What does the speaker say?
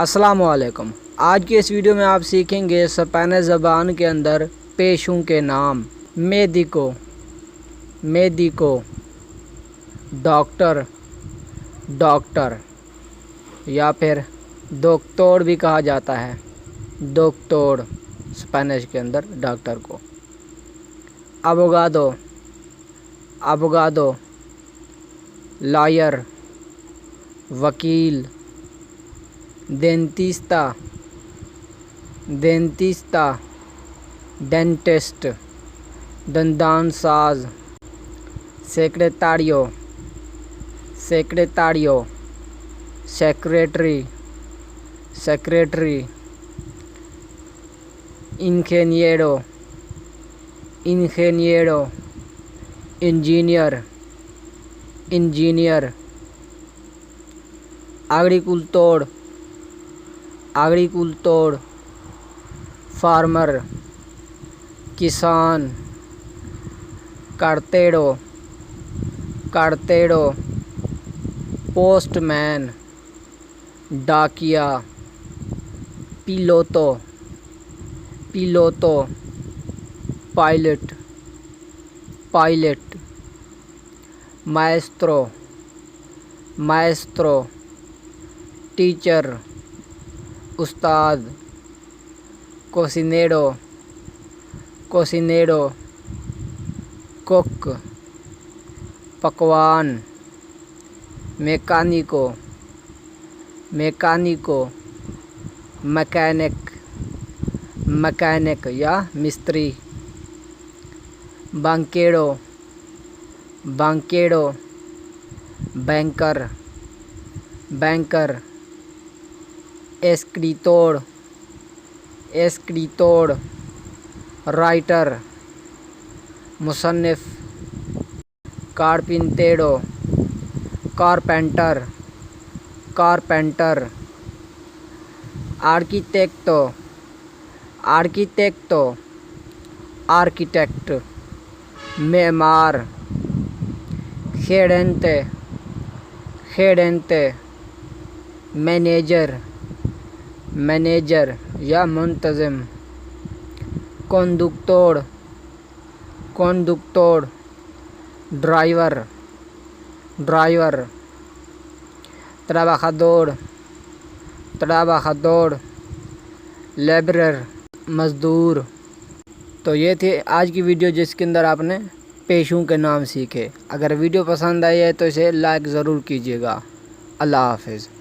السلام علیکم۔ آج کی اس ویڈیو میں آپ سیکھیں گے اسپینش زبان کے اندر پیشوں کے نام۔ میڈیکو، ڈاکٹر یا پھر دوکتور بھی کہا جاتا ہے۔ دوکتور اسپینش کے اندر ڈاکٹر کو۔ ابوگادو، لائر، وکیل۔ دینتیستا، ڈینٹسٹ، دندان ساز۔ سیکریٹریو، سیکریٹری۔ انجینئرو، انجینئر۔ اگریکلتور، فارمر، کسان۔ کارٹیرو، پوسٹ مین، ڈاکیا۔ پیلوتو، پائلٹ۔ مائسٹرو، ٹیچر، استاد۔ کوسینیرو، کک، پکوان۔ میکانیکو، مکینک یا مستری۔ بانکیرو، بینکر۔ اسکریتور، رائٹر، مصنف۔ کارپینٹر۔ آرکیٹیکٹ، معمار۔ گیرنٹے، مینیجر یا منتظم۔ Conductor, driver. ٹرابajador، لیبرر، مزدور۔ تو یہ تھی آج کی ویڈیو جس کے اندر آپ نے پیشوں کے نام سیکھے۔ اگر ویڈیو پسند آئی ہے تو اسے لائک ضرور کیجیے گا۔ اللہ حافظ۔